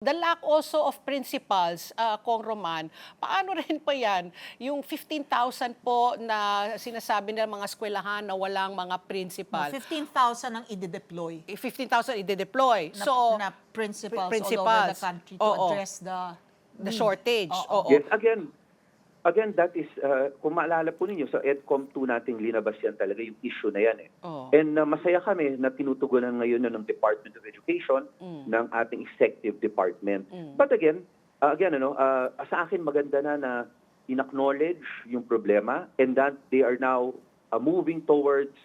The lack also of principals, Kong Roman, paano rin pa yan? Yung 15,000 po na sinasabi ng mga eskwelahan na walang mga No, principal. 15,000 ang i-deploy 15,000 ide-deploy. na, So, na principals, all over the principals. country to Oo. address The need. shortage. Oo. Oo. Yes, again, that is, kung maalala po ninyo, sa EDCOM 2 nating linabas yan talaga, yung issue na yan eh. Oo. And masaya kami na tinutugunan ngayon ng Department of Education, ng ating executive department. But again, sa akin maganda na in-acknowledge yung problema and that they are now moving towards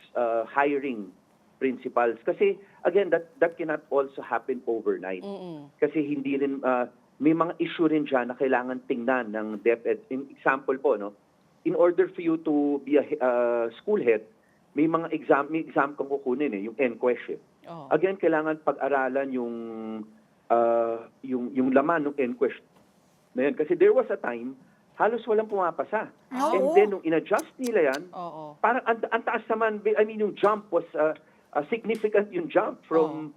hiring principals. Kasi, again, that cannot also happen overnight. Kasi hindi rin, may mga issue rin dyan na kailangan tingnan ng DepEd. In example po, no, in order for you to be a school head, may exam kang kukunin yung NQuest. Oo. Again, kailangan pag-aralan yung laman ng NQuest na yan. Kasi there was a time, halos walang pumapasa. Oo. And then, nung in-adjust nila yan, Oo. parang ang taas naman, I mean, yung jump was a significant yung jump from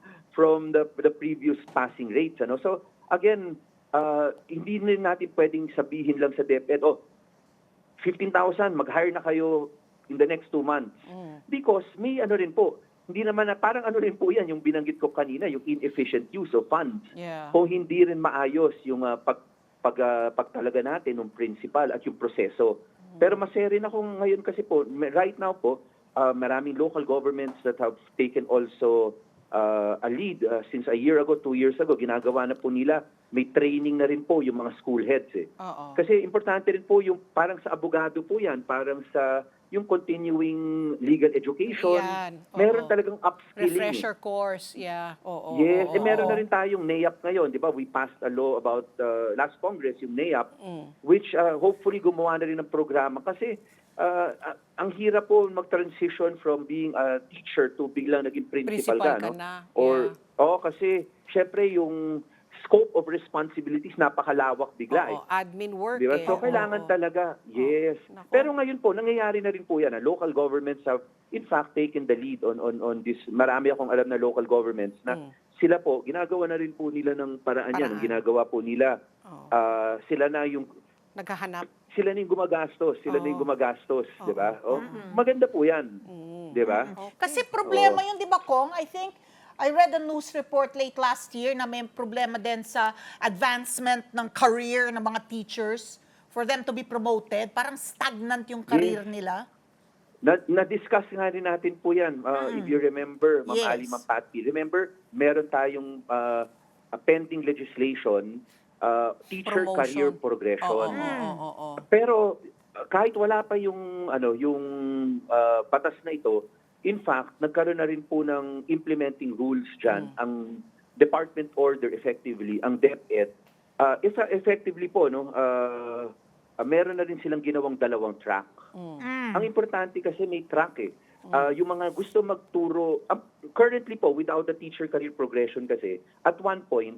the previous passing rates. Ano? So, again, hindi rin natin pwedeng sabihin lang sa DepEd, 15,000, mag-hire na kayo in the next 2 months. Because may ano rin po, hindi naman parang ano rin po yan, yung binanggit ko kanina, yung inefficient use of funds. Yeah. Kung hindi rin maayos yung pagtalaga natin ng principal at yung proseso. Pero masaya rin ako ngayon kasi po, right now po, maraming local governments that have taken also a lead since a year ago, 2 years ago, ginagawa na po nila, may training na rin po yung mga school heads eh. Oo. Kasi importante rin po yung parang sa abogado po yan, parang sa yung continuing legal education, Yan. Oo. meron talagang upskilling. Refresher course. Yeah. Oo. Yes, Oo. meron na rin tayong NAEAP ngayon, di ba? We passed a law about last Congress, yung NAEAP, Mm. which hopefully gumawa na rin ng programa. Kasi ang hirap po mag-transition from being a teacher to biglang naging principal Principal ka, ka no? na, Or, kasi syempre yung scope of responsibilities napakalawak bigla Oo. Admin work Di ba? eh. So, Oo. kailangan talaga, yes. Nako. Pero ngayon po, nangyayari na rin po yan. Local governments have, in fact, taken the lead on this. Marami akong alam na local governments na sila po, ginagawa na rin po nila ng paraan yan. Ang ginagawa po nila, Oo. sila na yung Naghahanap. sila na yung gumagastos. Sila na yung gumagastos. Di ba? Oo. Maganda po yan. Di ba? Kasi problema yun, di ba, Kong? I think, I read a news report late last year na may problema din sa advancement ng career ng mga teachers for them to be promoted. Parang stagnant yung career nila. Na-discuss nga rin natin po yan. If you remember, Ma'am Yes. Ali, Ma'am Patty, remember, meron tayong pending legislation, teacher Promotion. career progression. Oo. Pero kahit wala pa yung batas na ito, in fact, nagkaroon na rin po ng implementing rules dyan, ang Department Order effectively, ang DepEd. Effectively po, no, meron na rin silang ginawang 2 track. Ang importante kasi may track eh. Yung mga gusto magturo, currently po, without the teacher career progression kasi, at one point,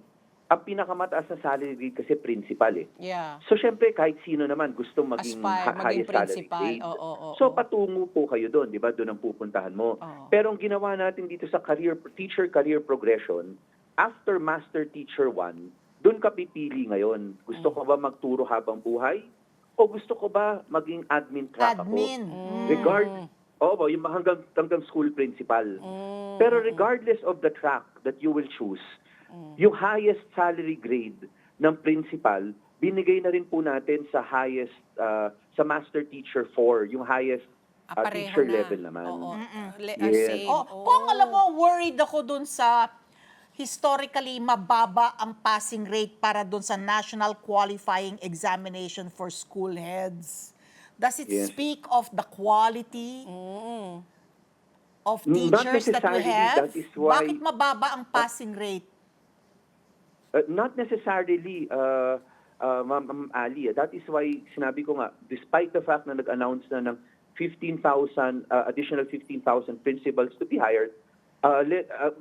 ang pinakamataas na salary grade kasi principal eh. Yeah. So, syempre, kahit sino naman gusto maging Aspire, maging highest salary principal. grade. Oo. So, patungo po kayo doon, di ba? Doon ang pupuntahan mo. Oo. Pero ang ginawa natin dito sa teacher career progression, after Master Teacher 1, doon ka pipili ngayon. Gusto ko ba magturo habang buhay? O gusto ko ba maging admin track Admin. ako? Yung hanggang school principal. Pero regardless of the track that you will choose, yung highest salary grade ng principal, binigay na rin po natin sa highest, sa Master Teacher 4, yung highest Pareho teacher na. level naman. Oo. Yes. Same. Kung alam mo, worried ako dun sa historically mababa ang passing rate para dun sa National Qualifying Examination for School Heads. Does it Yes. speak of the quality of Not teachers that we necessarily. have? That is why- Bakit mababa ang passing rate? Not necessarily, Ma'am Ali. That is why sinabi ko nga, despite the fact na nag-announce na ng 15,000, additional 15,000 principals to be hired,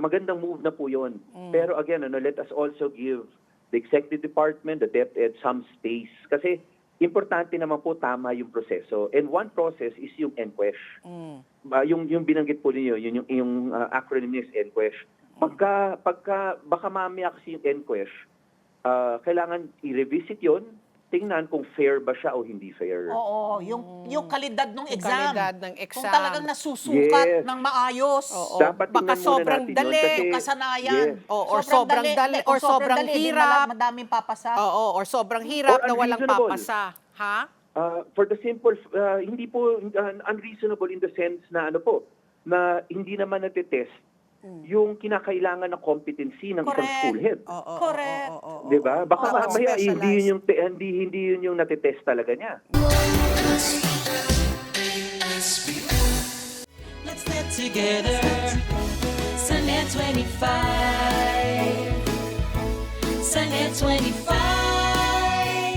magandang move na po yun. Pero again, let us also give the executive department, the DepEd, some space. Kasi importante naman po tama yung proseso. And one process is yung NQuest. Yung binanggit po ninyo, yung acronym niya is NQuest. Baka mamaya kasi yung NQuest, kailangan i-revisit yon, tingnan kung fair ba siya o hindi fair. Oo, yung kalidad ng exam. kalidad ng Kung exam. talagang nasusukat Yes. ng maayos. Oo. Dapat Baka tingnan muna sobrang natin yun dali, kasi- Kasanayan. Yes. Or sobrang dali, or Kung sobrang dali, di hirap. madaming papasa. Oo, or sobrang hirap Or na walang unreasonable. papasa. Ha? For the simple, hindi po unreasonable in the sense na na hindi naman natetest yung kinakailangan na competency ng isang Correct. school head. Oo, Correct. oo, oo, oo. 'Di ba? Baka Dapat mamaya hindi specialized. hindi yun yung natetest talaga niya. Let's get together. Sunday 25. Sunday 25.